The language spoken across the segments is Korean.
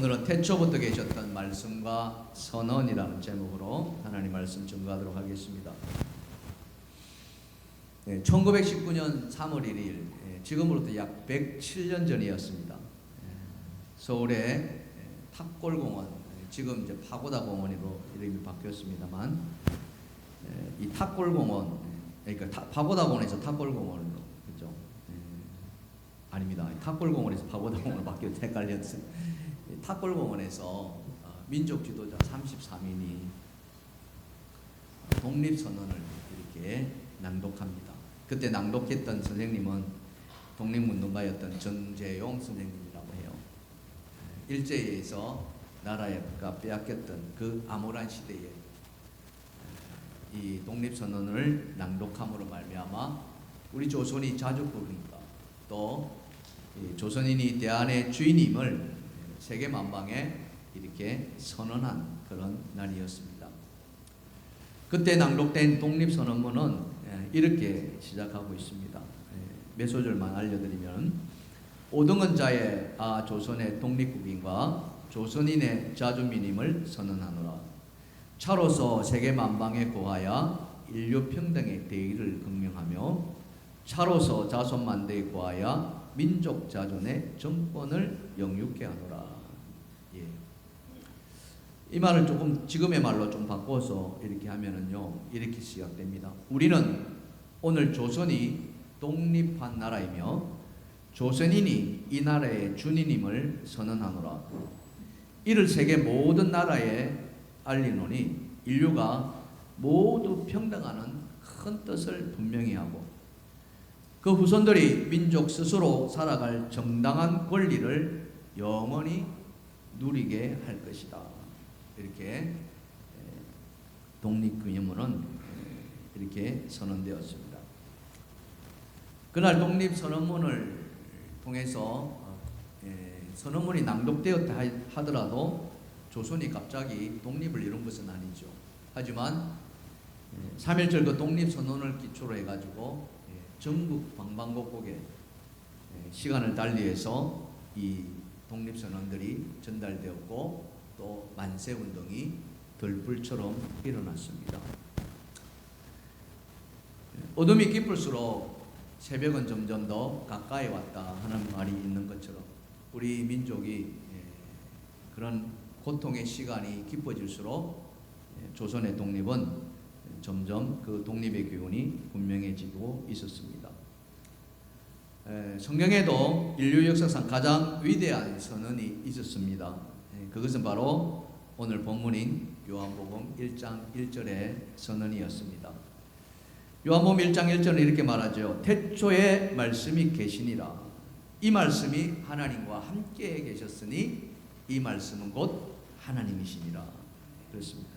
오늘은 태초부터 계셨던 말씀과 선언이라는 제목으로 하나님 말씀 증거하도록 하겠습니다. 1919년 3월 1일, 지금으로부터 약 107년 전이었습니다. 서울의 탑골공원, 지금 이제 파고다 공원으로 이름이 바뀌었습니다만, 이 탑골공원, 그러니까 파고다 공원에서 탑골공원으로, 그죠? 아닙니다. 탑골공원에서 파고다 공원으로 바뀌어서 헷갈렸어요. 탑골공원에서 민족 지도자 33인이 독립선언을 이렇게 낭독합니다. 그때 낭독했던 선생님은 독립운동가였던 전재용 선생님이라고 해요. 일제에서 나라가 빼앗겼던 그 암울한 시대에 이 독립선언을 낭독함으로 말미암아 우리 조선이 자주국이니까 또 조선인이 대한의 주인임을 세계 만방에 이렇게 선언한 그런 날이었습니다. 그때 낭독된 독립선언문은 이렇게 시작하고 있습니다. 몇 소절만 알려드리면, 오등원자의 조선의 독립국인과 조선인의 자주민임을 선언하노라. 차로서 세계 만방에 고하여 인류 평등의 대의를 극명하며 차로서 자손만대에 고하여 민족 자존의 정권을 영육케 하노라. 이 말을 조금 지금의 말로 좀 바꿔서 이렇게 하면은요, 이렇게 시작됩니다. 우리는 오늘 조선이 독립한 나라이며 조선인이 이 나라의 주인임을 선언하노라. 이를 세계 모든 나라에 알리노니 인류가 모두 평등하는 큰 뜻을 분명히 하고 그 후손들이 민족 스스로 살아갈 정당한 권리를 영원히 누리게 할 것이다. 이렇게 독립기념문은 이렇게 선언되었습니다. 그날 독립선언문을 통해서 선언문이 낭독되었다 하더라도 조선이 갑자기 독립을 이룬 것은 아니죠. 하지만 3.1절 그 독립선언을 기초로 해가지고 전국 방방곡곡에 시간을 달리해서 이 독립선언들이 전달되었고 또 만세운동이 들불처럼 일어났습니다. 어둠이 깊을수록 새벽은 점점 더 가까이 왔다 하는 말이 있는 것처럼 우리 민족이 그런 고통의 시간이 깊어질수록 조선의 독립은 점점 그 독립의 기운이 분명해지고 있었습니다. 성경에도 인류 역사상 가장 위대한 선언이 있었습니다. 그것은 바로 오늘 본문인 요한복음 1장 1절의 선언이었습니다. 요한복음 1장 1절은 이렇게 말하죠. 태초에 말씀이 계시니라. 이 말씀이 하나님과 함께 계셨으니 이 말씀은 곧 하나님이시니라. 그렇습니다.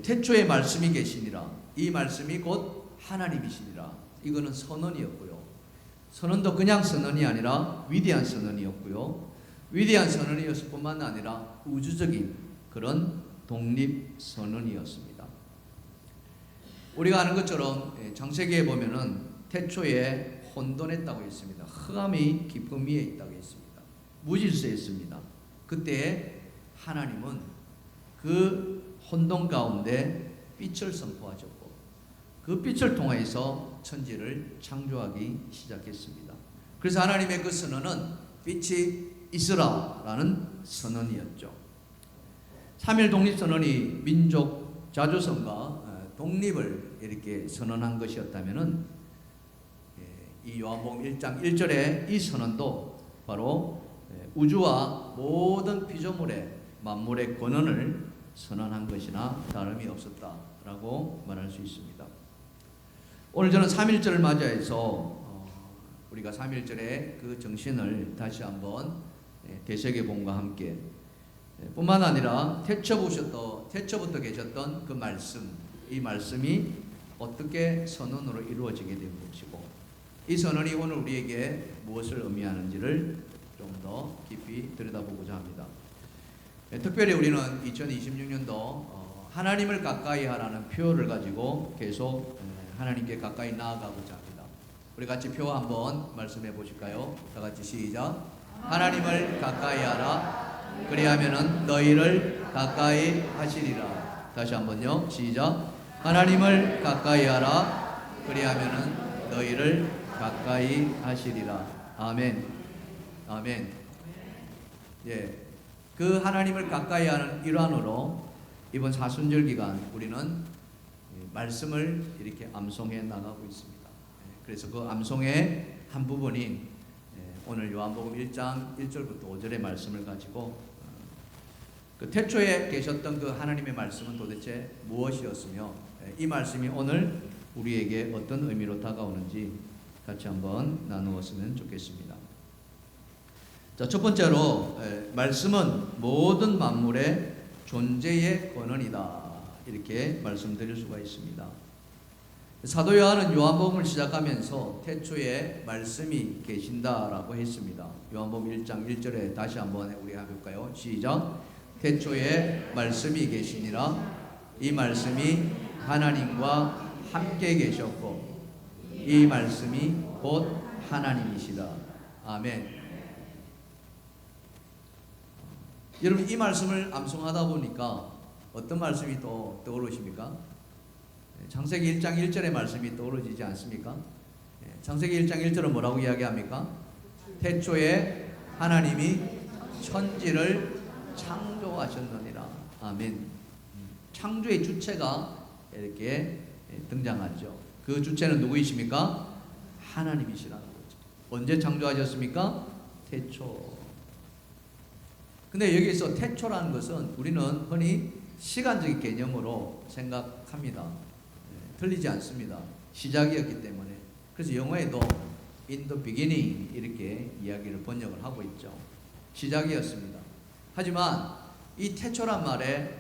태초에 말씀이 계시니라. 이 말씀이 곧 하나님이시니라. 이거는 선언이었고요. 선언도 그냥 선언이 아니라 위대한 선언이었고요. 위대한 선언이었을 뿐만 아니라 우주적인 그런 독립선언이었습니다. 우리가 아는 것처럼 창세기에 보면은 태초에 혼돈했다고 했습니다. 흑암이 깊음 위에 있다고 했습니다. 무질서했습니다. 그때 하나님은 그 혼돈 가운데 빛을 선포하셨고 그 빛을 통해서 천지를 창조하기 시작했습니다. 그래서 하나님의 그 선언은 빛이 있으라라는 선언이었죠. 3.1 독립선언이 민족 자주성과 독립을 이렇게 선언한 것이었다면은 이 요한복음 1장 1절의 이 선언도 바로 우주와 모든 피조물의 만물의 권원을 선언한 것이나 다름이 없었다라고 말할 수 있습니다. 오늘 저는 3.1절을 맞이해서 우리가 3.1절의 그 정신을 다시 한번 되새겨봄과 함께 뿐만 아니라 태초부터 계셨던 그 말씀, 이 말씀이 어떻게 선언으로 이루어지게 된 것이고 이 선언이 오늘 우리에게 무엇을 의미하는지를 좀 더 깊이 들여다보고자 합니다. 특별히 우리는 2026년도 하나님을 가까이 하라는 표를 가지고 계속 하나님께 가까이 나아가고자 합니다. 우리 같이 표 한번 말씀해 보실까요? 다 같이 시작. 하나님을 가까이 하라. 그리하면은 너희를 가까이 하시리라. 다시 한번요. 시작. 하나님을 가까이 하라. 그리하면은 너희를 가까이 하시리라. 아멘. 아멘. 예. 그 하나님을 가까이 하는 일환으로 이번 사순절 기간 우리는 말씀을 이렇게 암송해 나가고 있습니다. 그래서 그 암송의 한 부분인 오늘 요한복음 1장 1절부터 5절의 말씀을 가지고 그 태초에 계셨던 그 하나님의 말씀은 도대체 무엇이었으며 이 말씀이 오늘 우리에게 어떤 의미로 다가오는지 같이 한번 나누었으면 좋겠습니다. 자, 첫 번째로 말씀은 모든 만물의 존재의 권원이다. 이렇게 말씀드릴 수가 있습니다. 사도 요한은 요한복음을 시작하면서 태초에 말씀이 계신다라고 했습니다. 요한복음 1장 1절에 다시 한번 우리 해볼까요? 시작. 태초에 말씀이 계시니라. 이 말씀이 하나님과 함께 계셨고 이 말씀이 곧 하나님이시다. 아멘. 여러분, 이 말씀을 암송하다 보니까 어떤 말씀이 또 떠오르십니까? 창세기 1장 1절의 말씀이 떠오르지 않습니까? 창세기 1장 1절은 뭐라고 이야기합니까? 태초에 하나님이 천지를 창조하셨느니라. 아멘. 창조의 주체가 이렇게 등장하죠. 그 주체는 누구이십니까? 하나님이시라는 거죠. 언제 창조하셨습니까? 태초. 근데 여기서 태초라는 것은 우리는 흔히 시간적인 개념으로 생각합니다. 틀리지 않습니다. 시작이었기 때문에. 그래서 영어에도 in the beginning 이렇게 이야기를 번역을 하고 있죠. 시작이었습니다. 하지만 이 태초란 말의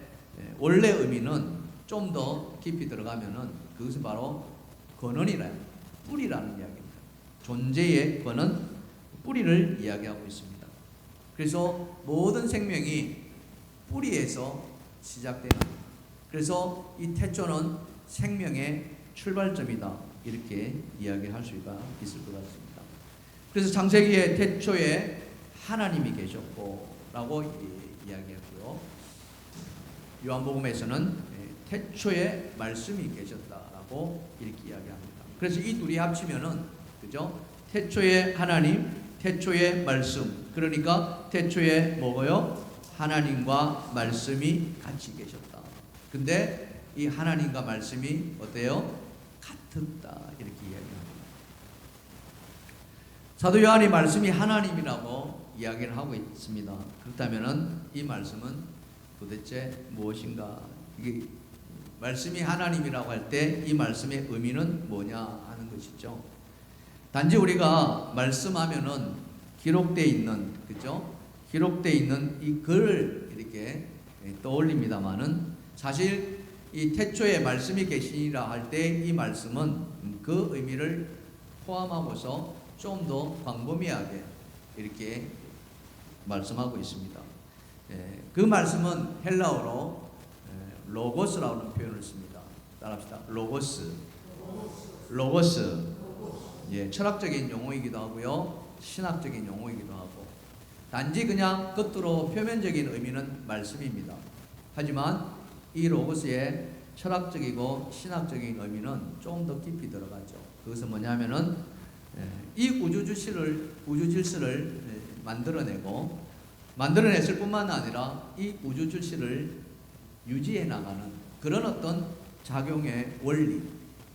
원래 의미는 좀 더 깊이 들어가면은 그것은 바로 근원이라는, 뿌리라는 이야기입니다. 존재의 근원, 뿌리를 이야기하고 있습니다. 그래서 모든 생명이 뿌리에서 시작되는, 그래서 이 태초는 생명의 출발점이다. 이렇게 이야기할 수가 있을 것 같습니다. 그래서 창세기의 태초에 하나님이 계셨고 라고 이야기했고요. 요한복음에서는 태초에 말씀이 계셨다라고 이렇게 이야기합니다. 그래서 이 둘이 합치면은, 그죠? 태초에 하나님, 태초에 말씀. 그러니까 태초에 뭐고요? 하나님과 말씀이 같이 계셨다. 근데 이 하나님과 말씀이 어때요? 같았다. 이렇게 이야기합니다. 사도 요한이 말씀이 하나님이라고 이야기를 하고 있습니다. 그렇다면은 이 말씀은 도대체 무엇인가? 이게 말씀이 하나님이라고 할 때 이 말씀의 의미는 뭐냐 하는 것이죠. 단지 우리가 말씀하면은 기록되어 있는, 그죠? 기록되어 있는 이 글을 이렇게 떠올립니다만은 사실 이 태초에 말씀이 계시니라 할 때 이 말씀은 그 의미를 포함하고서 좀 더 광범위하게 이렇게 말씀하고 있습니다. 그 말씀은 헬라어로 로고스라는 표현을 씁니다. 따라합시다. 로고스. 예, 철학적인 용어이기도 하고요, 신학적인 용어이기도 하고, 단지 그냥 겉으로 표면적인 의미는 말씀입니다. 하지만 이 로고스의 철학적이고 신학적인 의미는 좀 더 깊이 들어가죠. 그것은 뭐냐면은 이 우주 질서를 만들어냈을 뿐만 아니라 이 우주 질서를 유지해 나가는 그런 어떤 작용의 원리,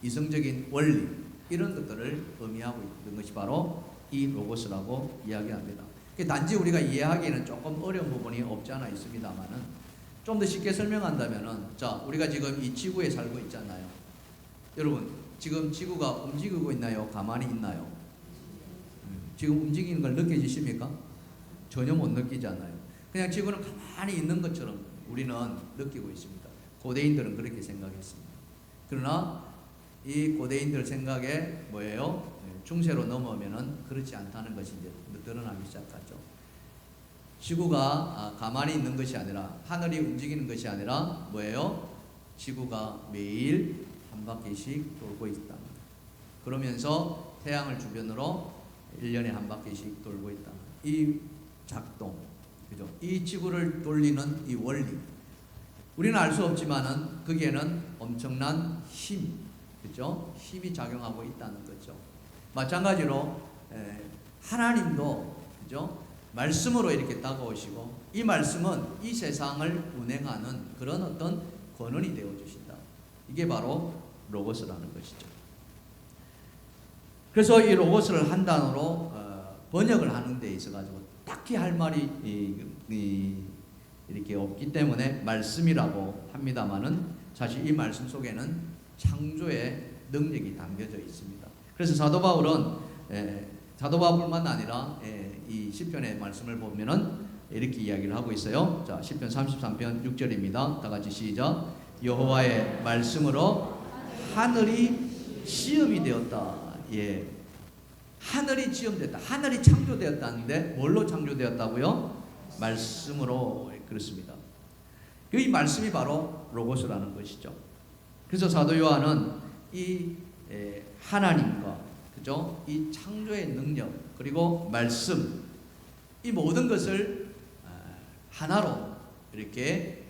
이성적인 원리, 이런 것들을 의미하고 있는 것이 바로 이 로고스라고 이야기합니다. 단지 우리가 이해하기에는 조금 어려운 부분이 없지 않아 있습니다만은 좀 더 쉽게 설명한다면은, 자, 우리가 지금 이 지구에 살고 있잖아요. 여러분, 지금 지구가 움직이고 있나요? 가만히 있나요? 지금 움직이는 걸 느껴지십니까? 전혀 못 느끼잖아요. 그냥 지구는 가만히 있는 것처럼 우리는 느끼고 있습니다. 고대인들은 그렇게 생각했습니다. 그러나 이 고대인들 생각에 뭐예요? 중세로 넘어오면은 그렇지 않다는 것이 이제 드러나기 시작하죠. 지구가 가만히 있는 것이 아니라, 하늘이 움직이는 것이 아니라 뭐예요? 지구가 매일 한 바퀴씩 돌고 있다. 그러면서 태양을 주변으로 1년에 한 바퀴씩 돌고 있다. 이 작동, 그죠? 이 지구를 돌리는 이 원리, 우리는 알 수 없지만은 거기에는 엄청난 힘, 그죠? 힘이 작용하고 있다는 거죠. 마찬가지로 하나님도, 그죠? 말씀으로 이렇게 다가오시고, 이 말씀은 이 세상을 운행하는 그런 어떤 권한이 되어 주신다. 이게 바로 로고스라는 것이죠. 그래서 이 로고스를 한 단어로 번역을 하는 데 있어 가지고 딱히 할 말이 이렇게 없기 때문에 말씀이라고 합니다만은, 사실 이 말씀 속에는 창조의 능력이 담겨져 있습니다. 그래서 사도 바울뿐만 아니라 이 시편의 말씀을 보면은 이렇게 이야기를 하고 있어요. 자, 시편 33편 6절입니다. 다 같이 시작. 여호와의 말씀으로 하늘이 시험이 되었다. 예, 하늘이 지음됐다. 하늘이 창조되었다는데 뭘로 창조되었다고요? 말씀으로. 그렇습니다. 이 말씀이 바로 로고스라는 것이죠. 그래서 사도 요한은 이 하나님과, 그죠? 이 창조의 능력, 그리고 말씀, 이 모든 것을 하나로 이렇게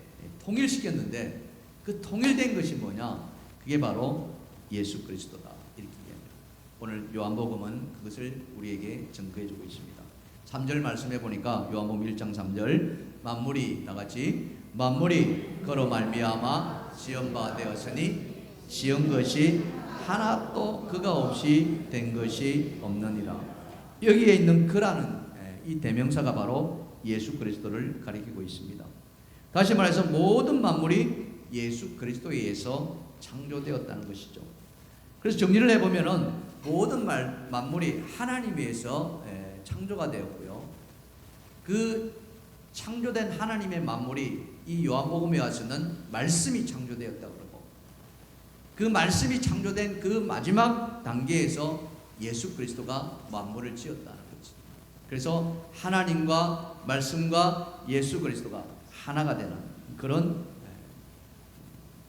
통일시켰는데, 그 통일된 것이 뭐냐? 그게 바로 예수 그리스도다. 이렇게 이야기합니다. 오늘 요한복음은 그것을 우리에게 증거해 주고 있습니다. 3절 말씀해 보니까 요한복음 1장 3절, 만물이, 다 같이, 만물이 그로 말미암아 지은 바 되었으니 지은 것이 하나도 그가 없이 된 것이 없느니라. 여기에 있는 그라는 이 대명사가 바로 예수 그리스도를 가리키고 있습니다. 다시 말해서 모든 만물이 예수 그리스도에 의해서 창조되었다는 것이죠. 그래서 정리를 해보면은 모든 만물이 하나님에 의해서 창조가 되었고요. 그 창조된 하나님의 만물이 이 요한복음에 와서는 말씀이 창조되었다고 그러고, 그 말씀이 창조된 그 마지막 단계에서 예수 그리스도가 만물을 지었다는 거지. 그래서 하나님과 말씀과 예수 그리스도가 하나가 되는 그런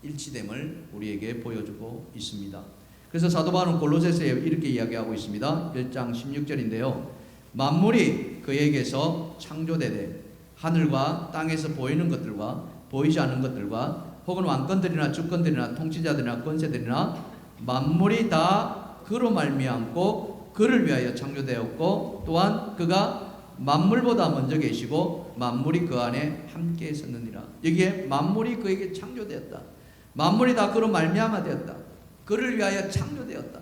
일치됨을 우리에게 보여주고 있습니다. 그래서 사도 바울은 골로새서에 이렇게 이야기하고 있습니다. 1장 16절인데요. 만물이 그에게서 창조되되 하늘과 땅에서 보이는 것들과 보이지 않는 것들과 혹은 왕권들이나 주권들이나 통치자들이나 권세들이나 만물이 다 그로 말미암고 그를 위하여 창조되었고, 또한 그가 만물보다 먼저 계시고 만물이 그 안에 함께 있었느니라. 여기에 만물이 그에게 창조되었다. 만물이 다 그로 말미암아 되었다. 그를 위하여 창조되었다.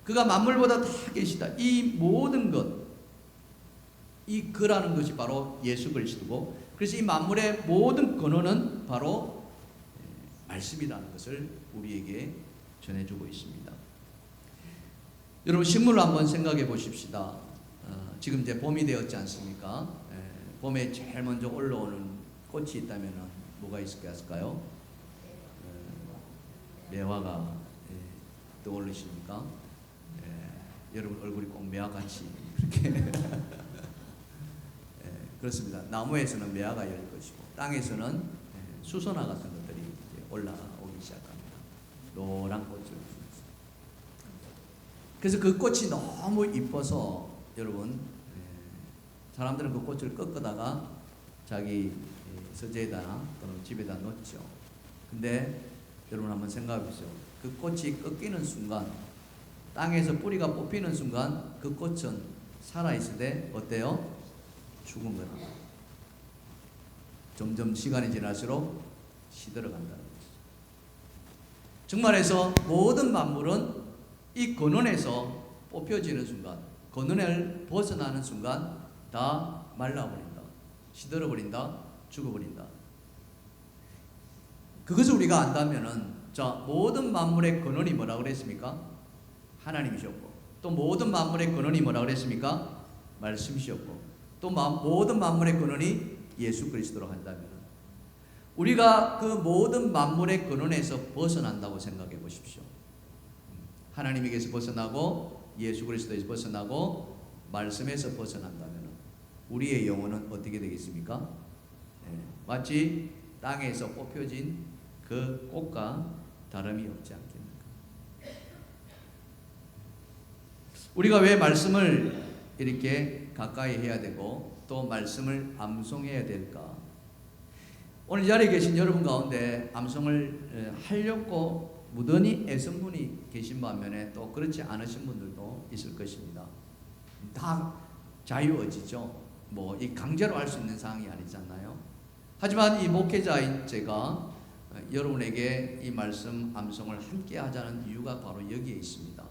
그가 만물보다 다 계시다. 이 모든 것, 이 그라는 것이 바로 예수 그리스도고, 그래서 이 만물의 모든 근원은 바로 말씀이라는 것을 우리에게 전해주고 있습니다. 여러분, 식물을 한번 생각해 보십시다. 지금 이제 봄이 되었지 않습니까? 봄에 제일 먼저 올라오는 꽃이 있다면 뭐가 있을까요? 매화가 떠오르십니까? 여러분 얼굴이 꼭 매화같이 그렇게 그렇습니다. 나무에서는 매화가 열릴 것이고, 땅에서는 수선화 같은 것들이 올라오기 시작합니다. 노란 꽃을. 그래서 그 꽃이 너무 이뻐서 여러분, 사람들은 그 꽃을 꺾다가 자기 서재에다 또는 집에다 놓죠. 근데 여러분 한번 생각해 보세요. 그 꽃이 꺾이는 순간, 땅에서 뿌리가 뽑히는 순간 그 꽃은 살아있을 때 어때요? 죽은 거다. 점점 시간이 지날수록 시들어간다는 거죠. 정말해서 모든 만물은 이 근원에서 뽑혀지는 순간, 근원을 벗어나는 순간 다 말라버린다, 시들어버린다, 죽어버린다. 그것을 우리가 안다면은, 자, 모든 만물의 근원이 뭐라고 그랬습니까? 하나님이셨고, 또 모든 만물의 근원이 뭐라고 그랬습니까? 말씀이셨고, 또 모든 만물의 근원이 예수 그리스도로 한다면 우리가 그 모든 만물의 근원에서 벗어난다고 생각해 보십시오. 하나님에게서 벗어나고 예수 그리스도에서 벗어나고 말씀에서 벗어난다면 우리의 영혼은 어떻게 되겠습니까? 마치 땅에서 뽑혀진 그 꽃과 다름이 없지 않겠는가. 우리가 왜 말씀을 이렇게 가까이 해야 되고 또 말씀을 암송해야 될까? 오늘 이 자리에 계신 여러분 가운데 암송을 하려고 무던히 애쓴 분이 계신 반면에 또 그렇지 않으신 분들도 있을 것입니다. 다 자유의지죠. 뭐 이 강제로 할 수 있는 상황이 아니잖아요. 하지만 이 목회자인 제가 여러분에게 이 말씀 암송을 함께 하자는 이유가 바로 여기에 있습니다.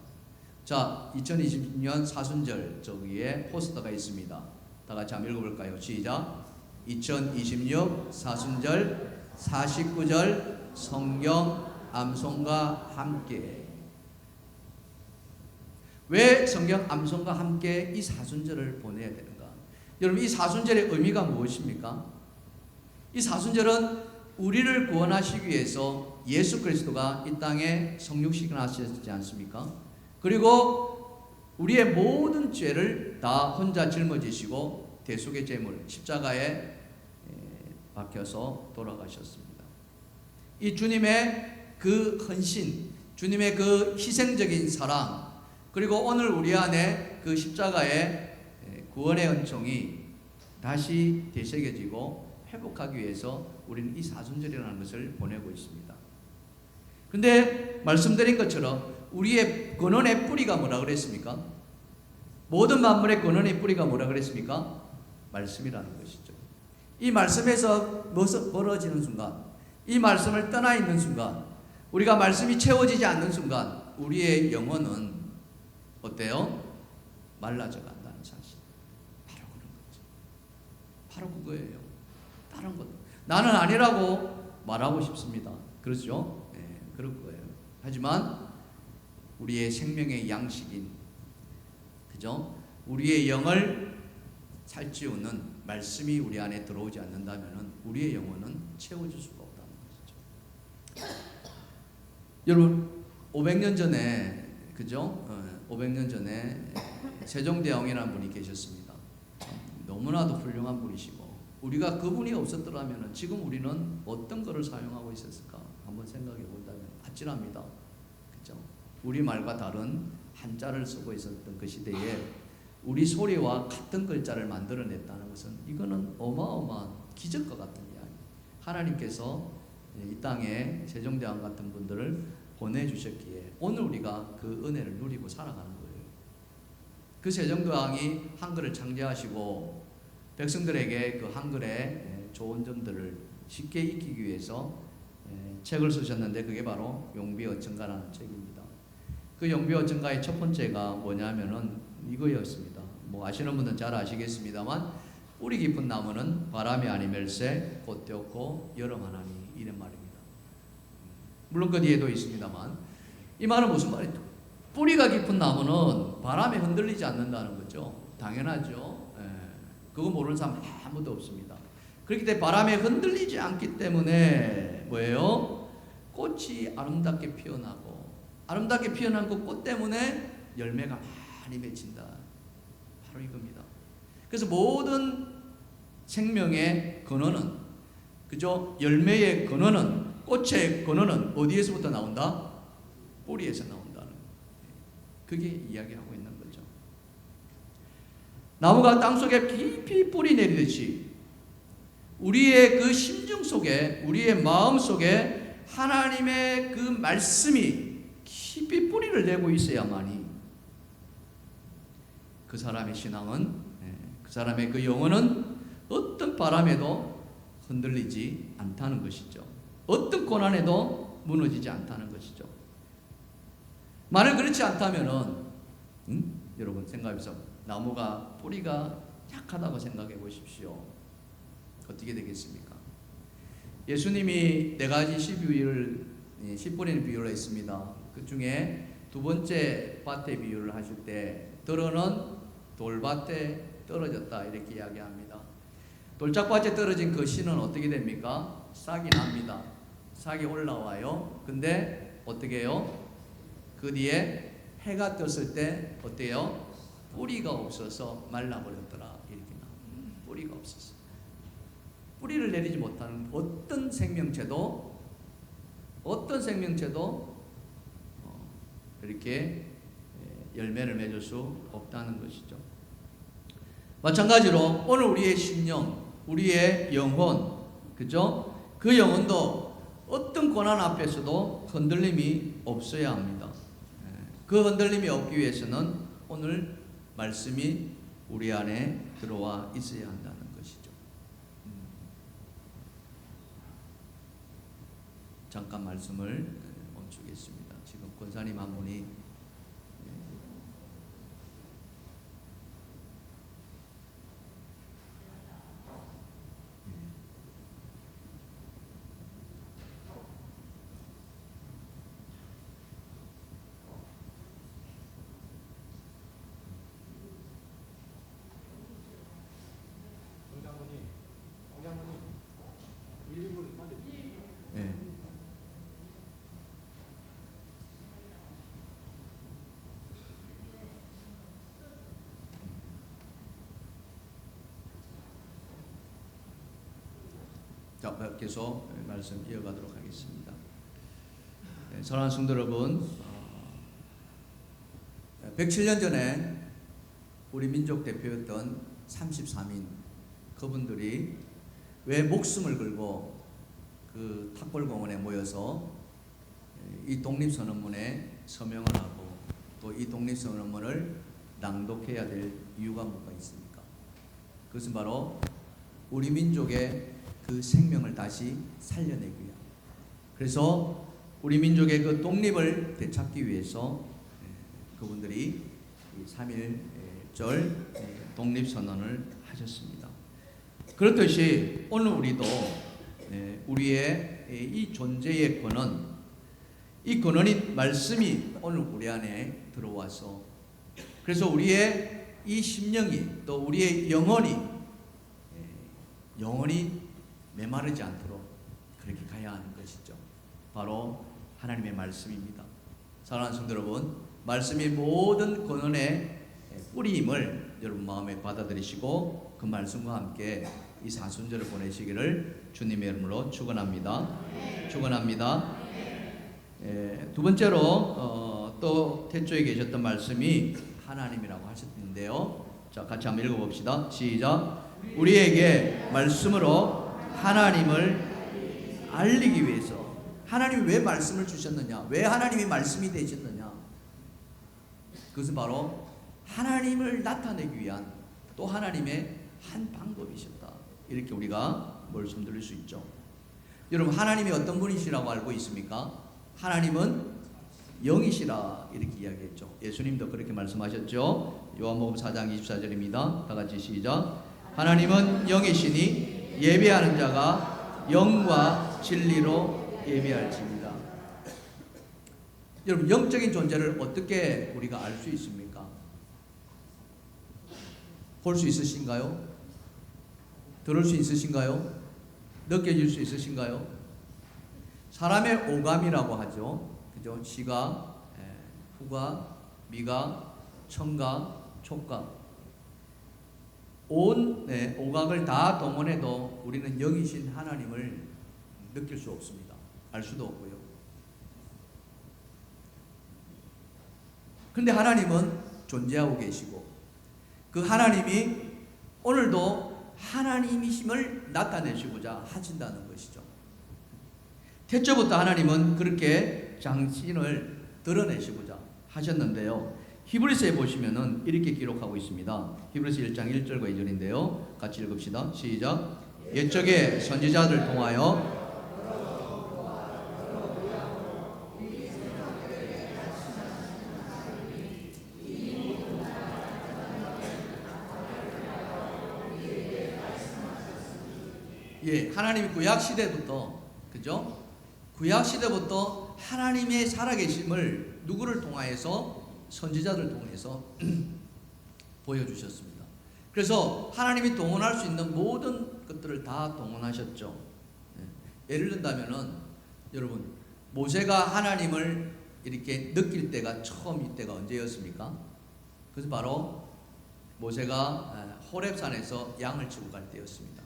자, 2026년 사순절 저기에 포스터가 있습니다. 다 같이 한번 읽어볼까요? 시작. 2026 사순절 49절 성경 암송과 함께. 왜 성경 암송과 함께 이 사순절을 보내야 되는가? 여러분, 이 사순절의 의미가 무엇입니까? 이 사순절은 우리를 구원하시기 위해서 예수 그리스도가 이 땅에 성육신을 하셨지 않습니까? 그리고 우리의 모든 죄를 다 혼자 짊어지시고 대속의 제물 십자가에 박혀서 돌아가셨습니다. 이 주님의 그 헌신, 주님의 그 희생적인 사랑, 그리고 오늘 우리 안에 그 십자가의 구원의 은총이 다시 되새겨지고 회복하기 위해서 우리는 이 사순절이라는 것을 보내고 있습니다. 그런데 말씀드린 것처럼 우리의 근원의 뿌리가 뭐라 그랬습니까? 모든 만물의 근원의 뿌리가 뭐라 그랬습니까? 말씀이라는 것이죠. 이 말씀에서 무엇이 벌어지는 순간, 이 말씀을 떠나 있는 순간, 우리가 말씀이 채워지지 않는 순간 우리의 영혼은 어때요? 말라져 간다는 사실. 바로 그런 거죠. 바로 그거예요. 다른 것. 나는 아니라고 말하고 싶습니다. 그렇죠? 네, 그럴 거예요. 하지만 우리의 생명의 양식인, 그죠? 우리의 영을 살찌우는 말씀이 우리 안에 들어오지 않는다면 우리의 영혼은 채워줄 수가 없다는 것이죠. 여러분, 500년 전에, 그죠? 500년 전에 세종대왕이라는 분이 계셨습니다. 너무나도 훌륭한 분이시고, 우리가 그분이 없었더라면 지금 우리는 어떤 것을 사용하고 있었을까? 한번 생각해 본다면 아찔합니다. 그죠? 우리말과 다른 한자를 쓰고 있었던 그 시대에 우리 소리와 같은 글자를 만들어냈다는 것은 이거는 어마어마한 기적과 같은 이야기. 하나님께서 이 땅에 세종대왕 같은 분들을 보내주셨기에 오늘 우리가 그 은혜를 누리고 살아가는 거예요. 그 세종대왕이 한글을 창제하시고 백성들에게 그 한글의 좋은 점들을 쉽게 익히기 위해서 책을 쓰셨는데 그게 바로 용비어천가라는 책입니다. 그 용비어천가의 첫 번째가 뭐냐면은 이거였습니다. 뭐 아시는 분들은 잘 아시겠습니다만, 뿌리 깊은 나무는 바람이 아니멜세 꽃 띄었고 여름 하나니, 이런 말입니다. 물론 그 뒤에도 있습니다만, 이 말은 무슨 말이죠? 뿌리가 깊은 나무는 바람에 흔들리지 않는다는 거죠. 당연하죠. 그거 모르는 사람 아무도 없습니다. 그렇기 때문에 바람에 흔들리지 않기 때문에 뭐예요? 꽃이 아름답게 피어나고, 아름답게 피어난 그 꽃 때문에 열매가 많이 맺힌다. 바로 이겁니다. 그래서 모든 생명의 근원은, 그죠? 열매의 근원은, 꽃의 근원은 어디에서부터 나온다? 뿌리에서 나온다는, 그게 이야기하고 있는 거죠. 나무가 땅속에 깊이 뿌리 내리듯이 우리의 그 심정 속에, 우리의 마음 속에 하나님의 그 말씀이 깊이 뿌리를 내고 있어야만이 그 사람의 신앙은, 그 사람의 그 영혼은 어떤 바람에도 흔들리지 않다는 것이죠. 어떤 고난에도 무너지지 않다는 것이죠. 만약 그렇지 않다면은, 여러분 생각해서 나무가 뿌리가 약하다고 생각해 보십시오. 어떻게 되겠습니까? 예수님이 네 가지 10분의 비유를 했습니다. 그 중에 두 번째 밭의 비유를 하실 때, 들어는 돌밭에 떨어졌다 이렇게 이야기합니다. 돌짝밭에 떨어진 그 씨는 어떻게 됩니까? 싹이 납니다. 싹이 올라와요. 근데 어떻게 해요? 그 뒤에 해가 떴을 때 어때요? 뿌리가 없어서 말라버렸더라 이렇게 나옵니다. 뿌리가 없어서. 뿌리를 내리지 못하는 어떤 생명체도 이렇게 열매를 맺을 수 없다는 것이죠. 마찬가지로 오늘 우리의 심령, 우리의 영혼, 그죠? 그 영혼도 어떤 고난 앞에서도 흔들림이 없어야 합니다. 그 흔들림이 없기 위해서는 오늘 말씀이 우리 안에 들어와 있어야 한다는 것이죠. 잠깐 말씀을 멈추겠습니다. 지금 권사님 한 분이 계속 말씀 이어가도록 하겠습니다. 사랑하는 성도 여러분, 107년 전에 우리 민족 대표였던 33인 그분들이 왜 목숨을 걸고 그 탁골공원에 모여서 이 독립선언문에 서명을 하고 또 이 독립선언문을 낭독해야 될 이유가 뭐가 있습니까? 그것은 바로 우리 민족의 그 생명을 다시 살려내기 위함. 그래서 우리 민족의 그 독립을 되찾기 위해서 그분들이 3.1절 독립선언을 하셨습니다. 그렇듯이 오늘 우리도 우리의 이 존재의 근원, 이 근원인 말씀이 오늘 우리 안에 들어와서 그래서 우리의 이 심령이 또 우리의 영혼이 메마르지 않도록 그렇게 가야 하는 것이죠. 바로 하나님의 말씀입니다. 사랑하는 성도 여러분, 말씀이 모든 근원의 뿌리임을 여러분 마음에 받아들이시고 그 말씀과 함께 이 사순절을 보내시기를 주님의 이름으로 축원합니다. 축원합니다. 두 번째로 또 태초에 계셨던 말씀이 하나님이라고 하셨는데요. 자, 같이 한번 읽어봅시다. 시작. 우리에게 말씀으로 하나님을 알리기 위해서. 하나님이 왜 말씀을 주셨느냐? 왜 하나님이 말씀이 되셨느냐? 그것은 바로 하나님을 나타내기 위한 또 하나님의 한 방법이셨다. 이렇게 우리가 말씀드릴 수 있죠. 여러분, 하나님이 어떤 분이시라고 알고 있습니까? 하나님은 영이시라 이렇게 이야기했죠. 예수님도 그렇게 말씀하셨죠. 요한복음 4장 24절입니다. 다 같이 시작. 하나님은 영이시니 예배하는 자가 영과 진리로 예배할지니라. 여러분, 영적인 존재를 어떻게 우리가 알 수 있습니까? 볼 수 있으신가요? 들을 수 있으신가요? 느껴질 수 있으신가요? 사람의 오감이라고 하죠. 그죠? 시각, 후각, 미각, 청각, 촉각. 온 오각을 다 동원해도 우리는 영이신 하나님을 느낄 수 없습니다. 알 수도 없고요. 그런데 하나님은 존재하고 계시고 그 하나님이 오늘도 하나님이심을 나타내시고자 하신다는 것이죠. 태초부터 하나님은 그렇게 당신을 드러내시고자 하셨는데요. 히브리서에 보시면은 이렇게 기록하고 있습니다. 히브리서 1장 1절과 2절인데요. 같이 읽읍시다. 시작. 옛적에 선지자들 통하여 하나님이 구약 시대부터, 그죠? 구약 시대부터 하나님의 살아계심을 누구를 통하여서? 선지자들 통해서 보여주셨습니다. 그래서 하나님이 동원할 수 있는 모든 것들을 다 동원하셨죠. 예를 든다면은 여러분, 모세가 하나님을 이렇게 느낄 때가 처음 이때가 언제였습니까? 그래서 바로 모세가 호렙산에서 양을 치고 갈 때였습니다.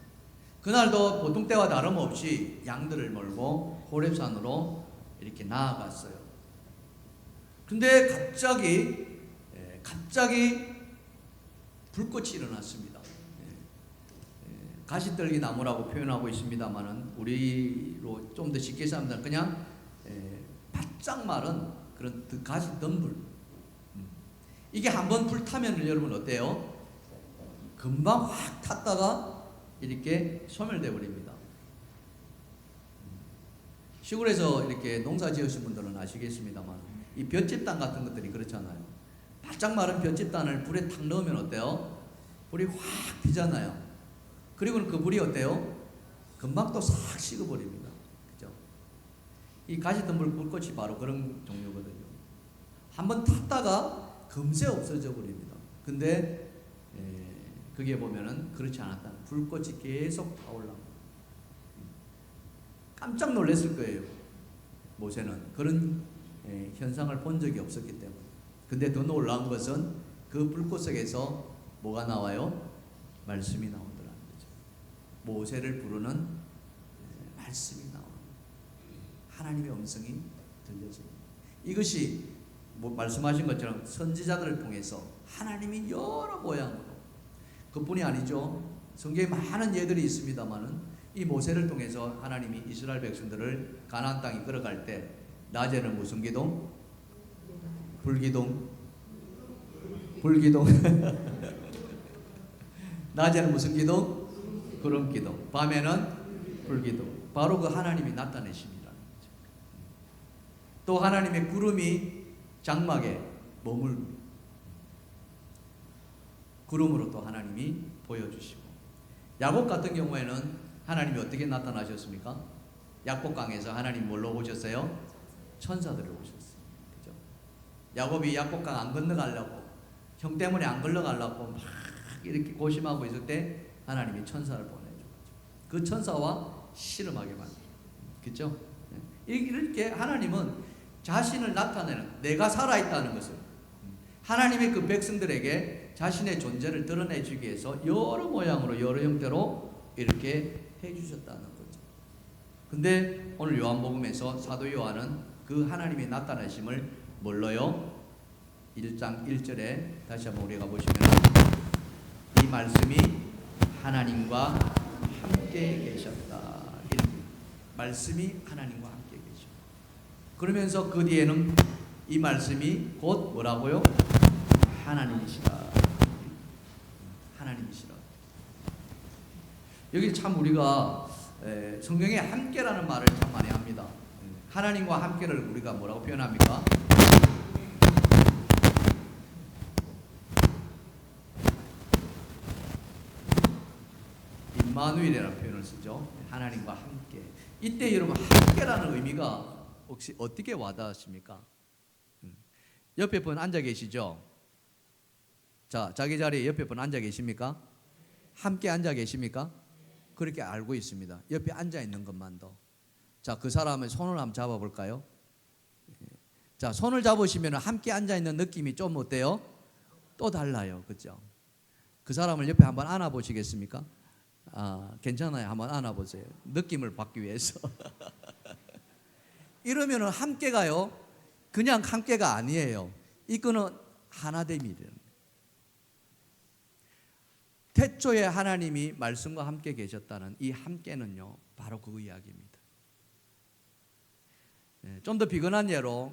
그날도 보통 때와 다름없이 양들을 몰고 호렙산으로 이렇게 나아갔어요. 근데 갑자기 불꽃이 일어났습니다. 가시떨기 나무라고 표현하고 있습니다만은 우리로 좀 더 쉽게 say면 그냥 바짝 마른 그런 가시 덤불. 이게 한번 불 타면 여러분 어때요? 금방 확 탔다가 이렇게 소멸돼 버립니다. 시골에서 이렇게 농사 지으신 분들은 아시겠습니다만 이 볏짚단 같은 것들이 그렇잖아요. 바짝 마른 볏짚단을 불에 탁 넣으면 어때요? 불이 확 피잖아요. 그리고는 그 불이 어때요? 금방 또 싹 식어버립니다. 그죠? 이 가시덤불 불꽃이 바로 그런 종류거든요. 한번 탔다가 금세 없어져 버립니다. 근데 그게 보면은 그렇지 않았다. 불꽃이 계속 타올라. 깜짝 놀랐을 거예요. 모세는 그런 현상을 본 적이 없었기 때문에. 근데 더 놀라운 것은 그 불꽃 속에서 뭐가 나와요? 말씀이 나오더라는 거죠. 모세를 부르는 말씀이 나오는 하나님의 음성이 들려집니다. 이것이 말씀하신 것처럼 선지자들을 통해서 하나님이 여러 모양으로, 그뿐이 아니죠. 성경에 많은 예들이 있습니다만은 이 모세를 통해서 하나님이 이스라엘 백성들을 가나안 땅에 끌어갈 때 낮에는 무슨 기동? 불기둥. 낮에는 무슨 기둥? 구름 기둥. 밤에는 불기둥. 바로 그 하나님이 나타내심이라는 거죠. 또 하나님의 구름이 장막에 구름으로 또 하나님이 보여주시고, 야곱 같은 경우에는 하나님이 어떻게 나타나셨습니까? 약복강에서 하나님 뭘로 오셨어요? 천사들을 오셨어요. 그죠? 야곱이 약복강 안 건너가려고, 형 때문에 안 건너가려고 막 이렇게 고심하고 있을 때 하나님이 천사를 보내줘. 그 천사와 씨름하게 만들어요. 그죠? 이렇게 하나님은 자신을 나타내는, 내가 살아있다는 것을 하나님의 그 백성들에게 자신의 존재를 드러내주기 위해서 여러 모양으로 여러 형태로 이렇게 해주셨다는 거죠. 근데 오늘 요한복음에서 사도 요한은 그 하나님의 나타나심을 뭘로요? 1장 1절에 다시 한번 우리가 보시면 이 말씀이 하나님과 함께 계셨다. 이렇게 말씀이 하나님과 함께 계셔. 그러면서 그 뒤에는 이 말씀이 곧 뭐라고요? 하나님이시다. 하나님이시다. 여기 참 우리가 성경에 함께라는 말을 참 많이 합니다. 하나님과 함께를 우리가 뭐라고 표현합니까? 임마누엘이라는 표현을 쓰죠. 하나님과 함께. 이때 여러분 함께라는 의미가 혹시 어떻게 와닿으십니까? 옆에 분 앉아 계시죠? 자, 자기 자리에 옆에 분 앉아 계십니까? 함께 앉아 계십니까? 그렇게 알고 있습니다. 옆에 앉아 있는 것만도. 자, 그 사람의 손을 한번 잡아볼까요? 자, 손을 잡으시면 함께 앉아 있는 느낌이 좀 어때요? 또 달라요, 그렇죠? 그 사람을 옆에 한번 안아보시겠습니까? 괜찮아요. 한번 안아보세요. 느낌을 받기 위해서. 이러면 함께가요, 그냥 함께가 아니에요. 이거는 하나됨이래요. 태초에 하나님이 말씀과 함께 계셨다는 이 함께는요, 바로 그 이야기입니다. 좀 더 비근한 예로,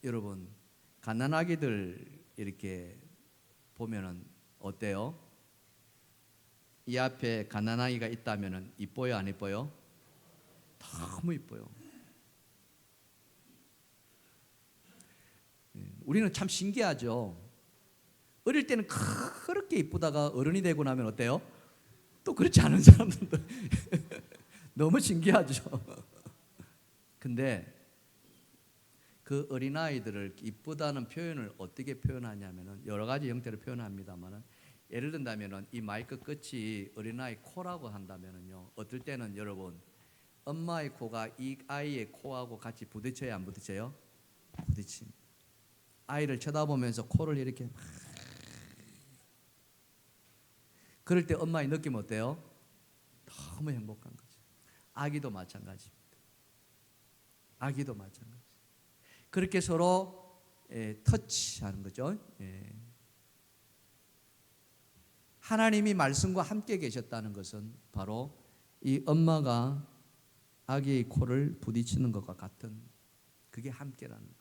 여러분 갓난아기들 이렇게 보면은 어때요? 이 앞에 갓난아기가 있다면은 이뻐요, 안 이뻐요? 너무 이뻐요. 우리는 참 신기하죠. 어릴 때는 그렇게 이쁘다가 어른이 되고 나면 어때요? 또 그렇지 않은 사람들도 너무 신기하죠. 근데 그 어린아이들을 이쁘다는 표현을 어떻게 표현하냐면은 여러 가지 형태로 표현합니다만은, 예를 든다면은 이 마이크 끝이 어린아이 코라고 한다면은요, 어떨 때는 여러분 엄마의 코가 이 아이의 코하고 같이 부딪혀야 안 부딪혀요? 부딪힙니다. 아이를 쳐다보면서 코를 이렇게 막, 그럴 때 엄마의 느낌 어때요? 너무 행복한 거죠. 아기도 마찬가지입니다. 아기도 마찬가지. 그렇게 서로 터치하는 거죠. 하나님이 말씀과 함께 계셨다는 것은 바로 이 엄마가 아기의 코를 부딪히는 것과 같은, 그게 함께라는 거예요.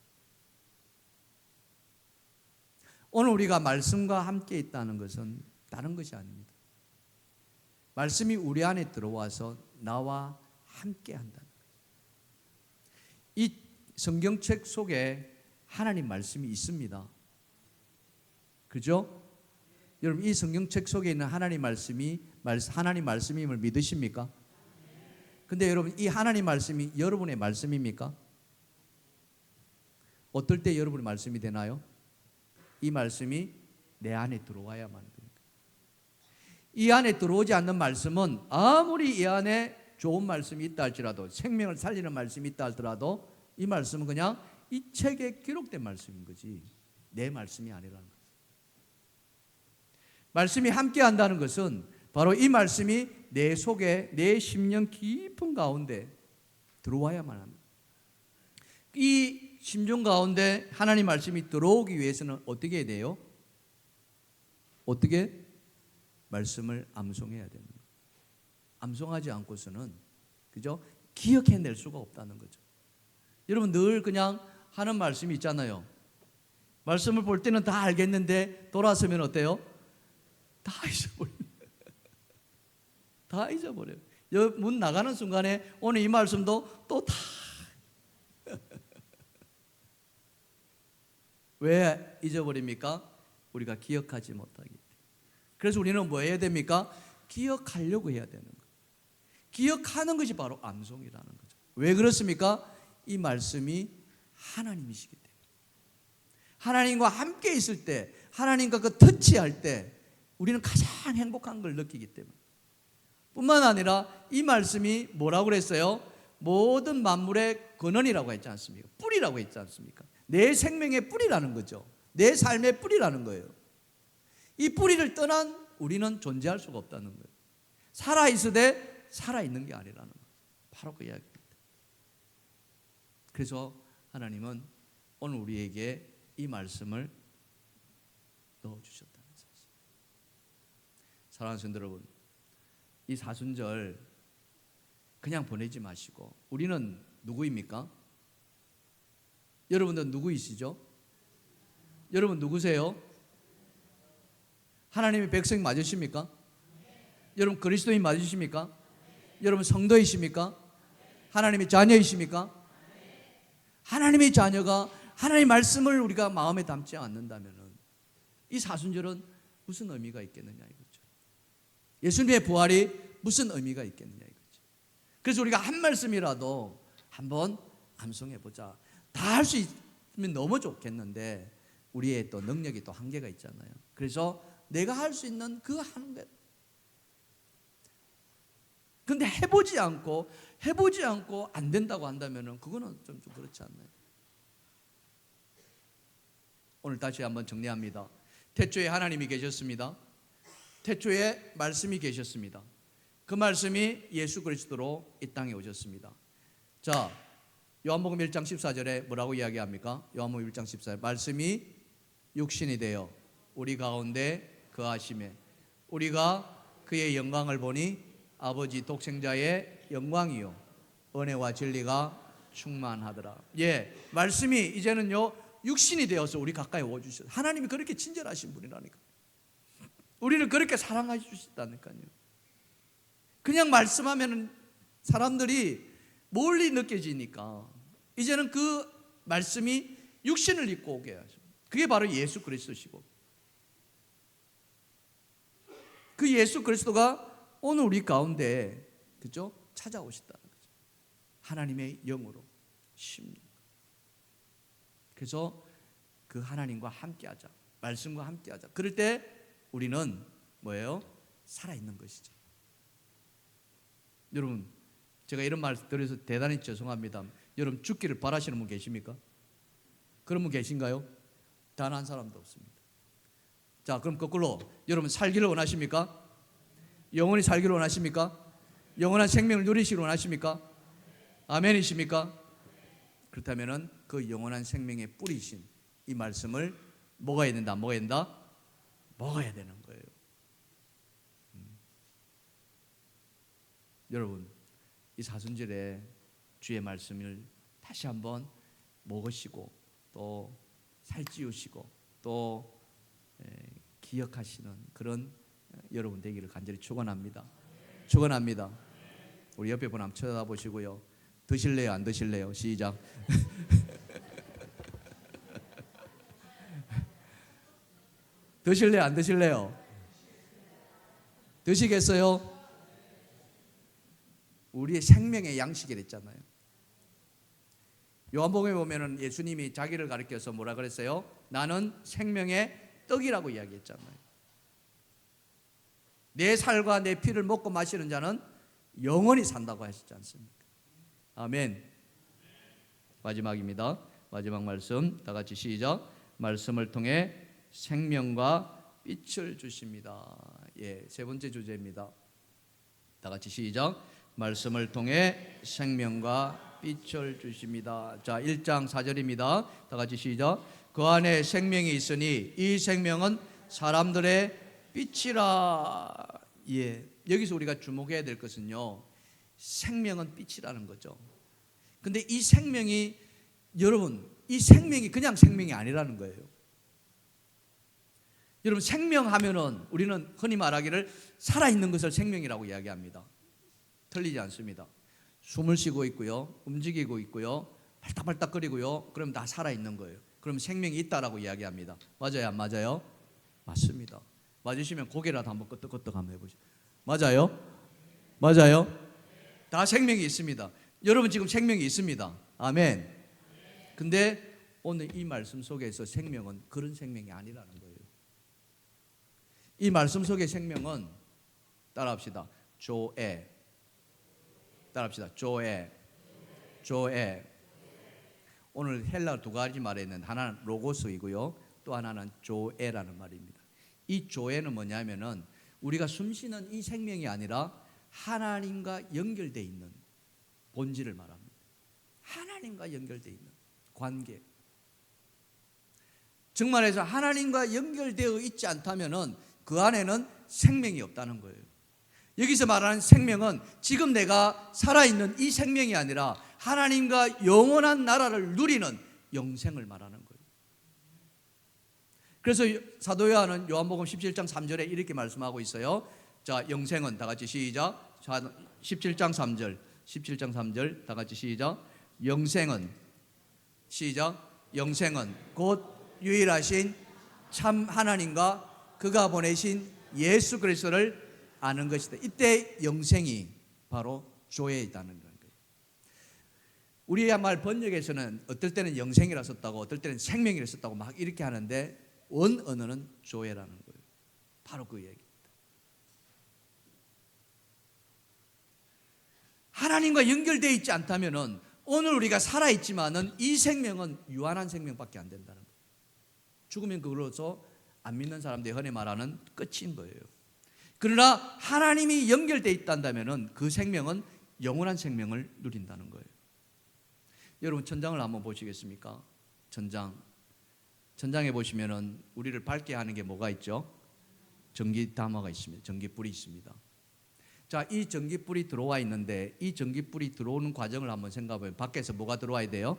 오늘 우리가 말씀과 함께 있다는 것은 다른 것이 아닙니다. 말씀이 우리 안에 들어와서 나와 함께 한다는 거예요. 이 성경책 속에 하나님 말씀이 있습니다. 그죠? 여러분, 이 성경책 속에 있는 하나님 말씀이 하나님 말씀임을 믿으십니까? 근데 여러분, 이 하나님 말씀이 여러분의 말씀입니까? 어떨 때 여러분의 말씀이 되나요? 이 말씀이 내 안에 들어와야만 됩니다. 이 안에 들어오지 않는 말씀은 아무리 이 안에 좋은 말씀이 있다 할지라도, 생명을 살리는 말씀이 있다 할지라도, 이 말씀은 그냥 이 책에 기록된 말씀인 거지 내 말씀이 아니라는 거예요. 말씀이 함께 한다는 것은 바로 이 말씀이 내 속에, 내 심령 깊은 가운데 들어와야만 합니다. 이 심령 가운데 하나님 말씀이 들어오기 위해서는 어떻게 해야 돼요? 어떻게? 말씀을 암송해야 되는 거예요. 암송하지 않고서는, 그죠? 기억해낼 수가 없다는 거죠. 여러분, 늘 그냥 하는 말씀이 있잖아요. 말씀을 볼 때는 다 알겠는데 돌아서면 어때요? 다 잊어버려요. 다 잊어버려요. 문 나가는 순간에 오늘 이 말씀도 또 다 왜 잊어버립니까? 우리가 기억하지 못하기 때문에. 그래서 우리는 뭐 해야 됩니까? 기억하려고 해야 되는 거예요. 기억하는 것이 바로 암송이라는 거죠. 왜 그렇습니까? 이 말씀이 하나님이시기 때문에. 하나님과 함께 있을 때, 하나님과 그 터치할 때 우리는 가장 행복한 걸 느끼기 때문에. 뿐만 아니라 이 말씀이 뭐라고 그랬어요? 모든 만물의 근원이라고 했지 않습니까? 뿌리라고 했지 않습니까? 내 생명의 뿌리라는 거죠. 내 삶의 뿌리라는 거예요. 이 뿌리를 떠난 우리는 존재할 수가 없다는 거예요. 살아있으되 살아있는 게 아니라는 거예요. 바로 그 이야기입니다. 그래서 하나님은 오늘 우리에게 이 말씀을 넣어주셨다는 사실. 사랑하는 성도 여러분, 이 사순절 그냥 보내지 마시고, 우리는 누구입니까? 여러분들 누구이시죠? 여러분 누구세요? 하나님의 백성 맞으십니까? 여러분 그리스도인 맞으십니까? 여러분 성도이십니까? 하나님의 자녀이십니까? 하나님의 자녀가 하나님의 말씀을 우리가 마음에 담지 않는다면 이 사순절은 무슨 의미가 있겠느냐 이거죠. 예수님의 부활이 무슨 의미가 있겠느냐 이거죠. 그래서 우리가 한 말씀이라도 한번 암송해 보자. 다 할 수 있으면 너무 좋겠는데 우리의 또 능력이 또 한계가 있잖아요. 그래서 내가 할 수 있는 그 하는 것. 근데 해보지 않고 안 된다고 한다면 그거는 좀 그렇지 않나요? 오늘 다시 한번 정리합니다. 태초에 하나님이 계셨습니다. 태초에 말씀이 계셨습니다. 그 말씀이 예수 그리스도로 이 땅에 오셨습니다. 자, 요한복음 1장 14절에 뭐라고 이야기합니까? 요한복음 1장 14절, 말씀이 육신이 되어 우리 가운데 거하심에 우리가 그의 영광을 보니 아버지 독생자의 영광이요 은혜와 진리가 충만하더라. 예, 말씀이 이제는요 육신이 되어서 우리 가까이 오주셨어요. 하나님이 그렇게 친절하신 분이라니까. 우리를 그렇게 사랑해 주셨다니까요. 그냥 말씀하면 사람들이 멀리 느껴지니까 이제는 그 말씀이 육신을 입고 오게 하죠. 그게 바로 예수 그리스도시고, 그 예수 그리스도가 오늘 우리 가운데, 그죠? 찾아오셨다는 거죠. 하나님의 영으로 심령. 그래서 그 하나님과 함께하자, 말씀과 함께하자. 그럴 때 우리는 뭐예요? 살아있는 것이죠. 여러분, 제가 이런 말 드려서 대단히 죄송합니다. 여러분 죽기를 바라시는 분 계십니까? 그런 분 계신가요? 단 한 사람도 없습니다. 자, 그럼 거꾸로 여러분 살기를 원하십니까? 영원히 살기를 원하십니까? 영원한 생명을 누리시기를 원하십니까? 아멘이십니까? 그렇다면 그 영원한 생명의 뿌리신 이 말씀을 먹어야 된다, 먹어야 된다? 먹어야 되는 거예요. 여러분, 이 사순절에 주의 말씀을 다시 한번 먹으시고 또 살찌우시고 또 기억하시는 그런 여러분 되기를 간절히 축원합니다. 축원합니다. 우리 옆에 분 한번 쳐다보시고요. 드실래요? 안 드실래요? 시작. 드실래요? 안 드실래요? 드시겠어요? 우리의 생명의 양식이랬잖아요. 요한복음에 보면은 예수님이 자기를 가리켜서 뭐라 그랬어요? 나는 생명의 떡이라고 이야기했잖아요. 내 살과 내 피를 먹고 마시는 자는 영원히 산다고 하시지 않습니까? 아멘. 마지막입니다. 마지막 말씀 다 같이 시작. 말씀을 통해 생명과 빛을 주십니다. 세 번째 주제입니다. 다 같이 시작. 말씀을 통해 생명과 빛을 주십니다. 자, 1장 4절입니다. 다 같이 시작. 그 안에 생명이 있으니 이 생명은 사람들의 빛이라. 여기서 우리가 주목해야 될 것은요, 생명은 빛이라는 거죠. 근데 이 생명이, 여러분, 이 생명이 그냥 생명이 아니라는 거예요. 여러분, 생명하면은 우리는 흔히 말하기를 살아있는 것을 생명이라고 이야기합니다. 틀리지 않습니다. 숨을 쉬고 있고요, 움직이고 있고요, 발딱발딱거리고요, 그럼 다 살아있는 거예요. 그럼 생명이 있다라고 이야기합니다. 맞아요, 안 맞아요? 맞습니다. 맞으시면 고개라도 한번 끄덕끄덕 한번 해보시죠. 맞아요? 맞아요? 다 생명이 있습니다. 여러분 지금 생명이 있습니다. 아멘. 근데 오늘 이 말씀 속에서 생명은 그런 생명이 아니라는 거예요. 이 말씀 속의 생명은 따라합시다. 조에. 따라합시다. 조에. 조에. 오늘 헬라 두 가지 말에 있는 하나는 로고스이고요, 또 하나는 조에라는 말입니다. 이 조에는 뭐냐면은 우리가 숨쉬는 이 생명이 아니라 하나님과 연결되어 있는 본질을 말합니다. 하나님과 연결되어 있는 관계. 정말해서 하나님과 연결되어 있지 않다면은 그 안에는 생명이 없다는 거예요. 여기서 말하는 생명은 지금 내가 살아있는 이 생명이 아니라 하나님과 영원한 나라를 누리는 영생을 말하는 거예요. 그래서 사도 요한은 요한복음 17장 3절에 이렇게 말씀하고 있어요. 자, 영생은 다 같이 시작. 17장 3절. 17장 3절 다 같이 시작. 영생은 시작. 영생은 곧 유일하신 참 하나님과 그가 보내신 예수 그리스도를 아는 것이다. 이때 영생이 바로 조에 있다는 거예요. 우리의 말 번역에서는 어떨 때는 영생이라 썼다고 어떨 때는 생명이라 썼다고 막 이렇게 하는데 원 언어는 조에라는 거예요. 바로 그 얘기입니다. 하나님과 연결되어 있지 않다면은 오늘 우리가 살아있지만은 이 생명은 유한한 생명밖에 안 된다는 거예요. 죽으면 그걸로서 안 믿는 사람들이 흔히 말하는 끝인 거예요. 그러나 하나님이 연결되어 있다면은 그 생명은 영원한 생명을 누린다는 거예요. 여러분 천장을 한번 보시겠습니까? 천장에 보시면은 우리를 밝게 하는 게 뭐가 있죠? 전기담화가 있습니다. 전기불이 있습니다. 자, 이 전기불이 들어와 있는데 이 전기불이 들어오는 과정을 한번 생각해보면 밖에서 뭐가 들어와야 돼요?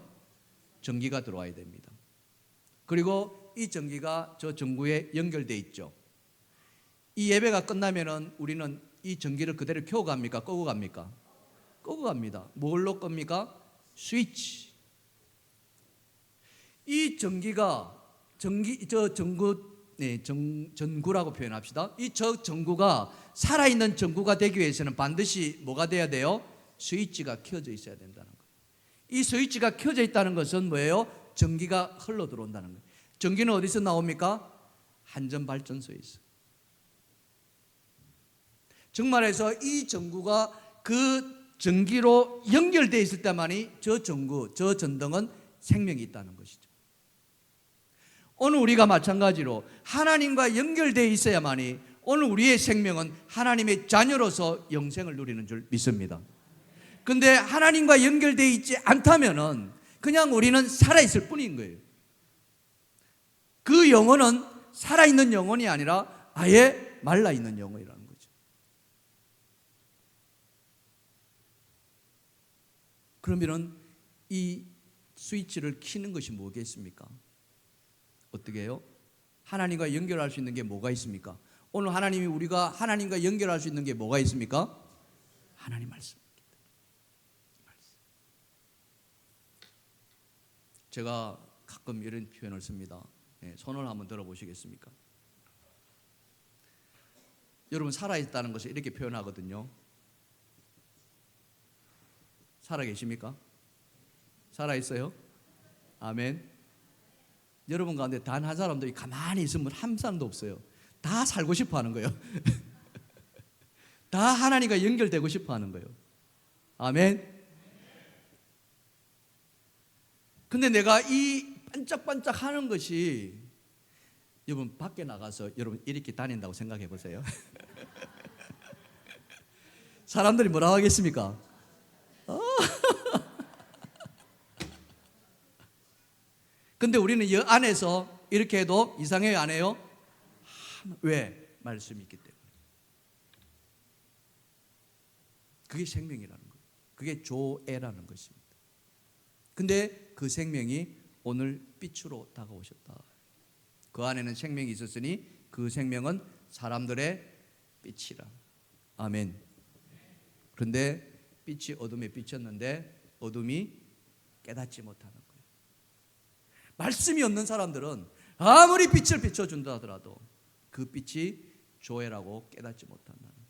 전기가 들어와야 됩니다. 그리고 이 전기가 저 전구에 연결되어 있죠. 이 예배가 끝나면은 우리는 이 전기를 그대로 켜고 갑니까? 끄고 갑니까? 끄고 갑니다. 뭘로 끕니까? 스위치. 이 전기가 전구라고 표현합시다. 이 전구가 살아있는 전구가 되기 위해서는 반드시 뭐가 돼야 돼요? 스위치가 켜져 있어야 된다는 거예요. 이 스위치가 켜져 있다는 것은 뭐예요? 전기가 흘러 들어온다는 거예요. 전기는 어디서 나옵니까? 한전발전소에서. 정말해서 이 전구가 그 전기로 연결되어 있을 때만이 저 전구, 저 전등은 생명이 있다는 것이죠. 오늘 우리가 마찬가지로 하나님과 연결되어 있어야만이 오늘 우리의 생명은 하나님의 자녀로서 영생을 누리는 줄 믿습니다. 그런데 하나님과 연결되어 있지 않다면은 그냥 우리는 살아있을 뿐인 거예요. 그 영혼은 살아있는 영혼이 아니라 아예 말라있는 영혼이라는 거죠. 그러면은 이 스위치를 켜는 것이 뭐겠습니까? 어떻게 해요? 하나님과 연결할 수 있는 게 뭐가 있습니까? 오늘 하나님이 우리가 하나님과 연결할 수 있는 게 뭐가 있습니까? 하나님 말씀. 제가 가끔 이런 표현을 씁니다. 손을 한번 들어보시겠습니까? 여러분, 살아있다는 것을 이렇게 표현하거든요. 살아계십니까? 살아있어요? 아멘. 여러분 가운데 단 한 사람도 가만히 있으면 한 사람도 없어요. 다 살고 싶어 하는 거예요. 다 하나님과 연결되고 싶어 하는 거예요. 아멘. 근데 내가 이 반짝반짝 하는 것이, 여러분 밖에 나가서 여러분 이렇게 다닌다고 생각해 보세요. 사람들이 뭐라고 하겠습니까? 근데 우리는 이 안에서 이렇게 해도 이상해요, 안 해요? 왜? 말씀이 있기 때문에. 그게 생명이라는 거예요. 그게 조애라는 것입니다. 근데 그 생명이 오늘 빛으로 다가오셨다. 그 안에는 생명이 있었으니 그 생명은 사람들의 빛이라. 아멘. 그런데 빛이 어둠에 비쳤는데 어둠이 깨닫지 못하는 거예요. 말씀이 없는 사람들은 아무리 빛을 비춰준다 하더라도 그 빛이 조애라고 깨닫지 못한다는 거예요.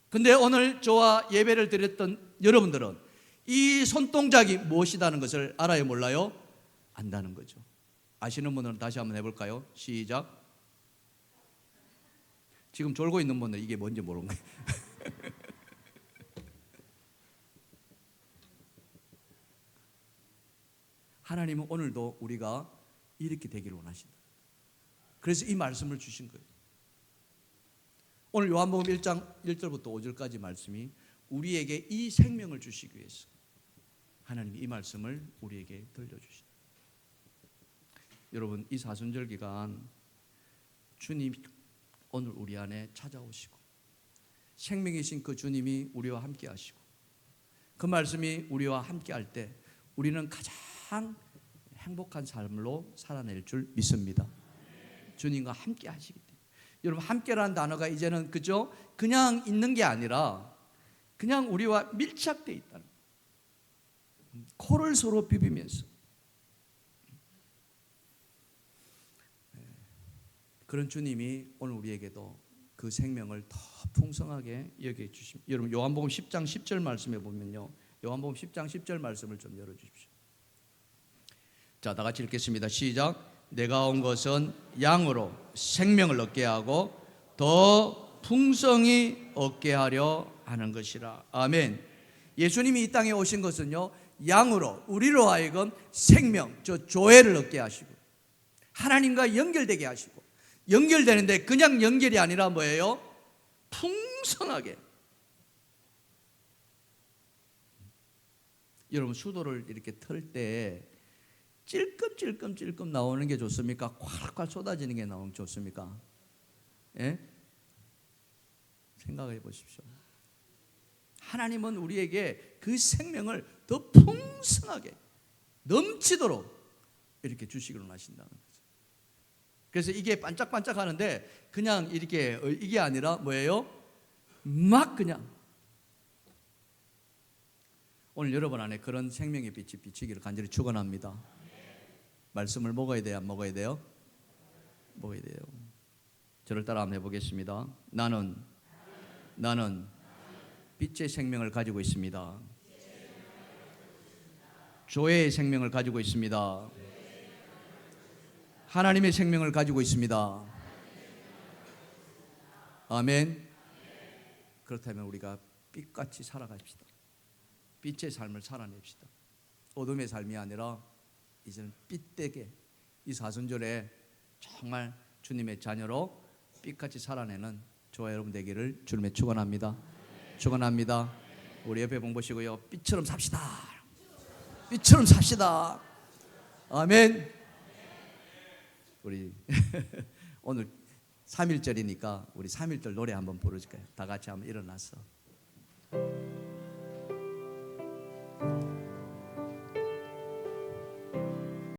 근데 오늘 저와 예배를 드렸던 여러분들은 이 손동작이 무엇이라는 것을 알아요, 몰라요? 안다는 거죠. 아시는 분들은 다시 한번 해볼까요? 시작. 지금 졸고 있는 분은 이게 뭔지 모르는 거예요. 하나님은 오늘도 우리가 이렇게 되기를 원하신다. 그래서 이 말씀을 주신 거예요. 오늘 요한복음 1장 1절부터 5절까지 말씀이 우리에게 이 생명을 주시기 위해서 하나님이 이 말씀을 우리에게 들려주신다. 여러분, 이 사순절 기간 주님이 오늘 우리 안에 찾아오시고 생명이신 그 주님이 우리와 함께 하시고 그 말씀이 우리와 함께 할 때 우리는 가장 행복한 삶으로 살아낼 줄 믿습니다. 주님과 함께 하시기 때문에. 여러분, 함께라는 단어가 이제는 그죠? 그냥 있는 게 아니라 그냥 우리와 밀착되어 있다는 거예요. 코를 서로 비비면서 그런 주님이 오늘 우리에게도 그 생명을 더 풍성하게 여겨 주십니다. 여러분, 요한복음 10장 10절 말씀에 보면요, 요한복음 10장 10절 말씀을 좀 열어주십시오. 자, 다 같이 읽겠습니다. 시작. 내가 온 것은 양으로 생명을 얻게 하고 더 풍성히 얻게 하려 하는 것이라. 아멘. 예수님이 이 땅에 오신 것은요, 양으로 우리로 하여금 생명, 저 조애를 얻게 하시고 하나님과 연결되게 하시고, 연결되는데 그냥 연결이 아니라 뭐예요? 풍성하게. 여러분, 수도를 이렇게 틀 때 찔끔찔끔 나오는 게 좋습니까? 콸콸 쏟아지는 게 나오는 게 좋습니까? 예? 생각해 보십시오. 하나님은 우리에게 그 생명을 더 풍성하게 넘치도록 이렇게 주시기로 하신다는 거죠. 그래서 이게 반짝반짝 하는데 그냥 이렇게 이게 아니라 뭐예요? 막 그냥. 오늘 여러분 안에 그런 생명의 빛이 비치기를 간절히 축원합니다. 말씀을 먹어야 돼요, 안 먹어야 돼요? 먹어야 돼요. 저를 따라 한번 해보겠습니다. 나는 빛의 생명을 가지고 있습니다. 조애의 생명을 가지고 있습니다. 하나님의 생명을 가지고 있습니다. 아멘. 그렇다면 우리가 빛같이 살아갑시다. 빛의 삶을 살아냅시다. 어둠의 삶이 아니라 이제는 빛되게 이 사순절에 정말 주님의 자녀로 빛같이 살아내는 저와 여러분 되기를 주님의 축원합니다. 축원합니다. 우리 옆에 보시고요, 빛처럼 삽시다. 빛처럼 삽시다. 아멘. 우리 오늘 3.1절이니까 우리 3.1절 노래 한번 부르실까요? 다 같이 한번 일어나서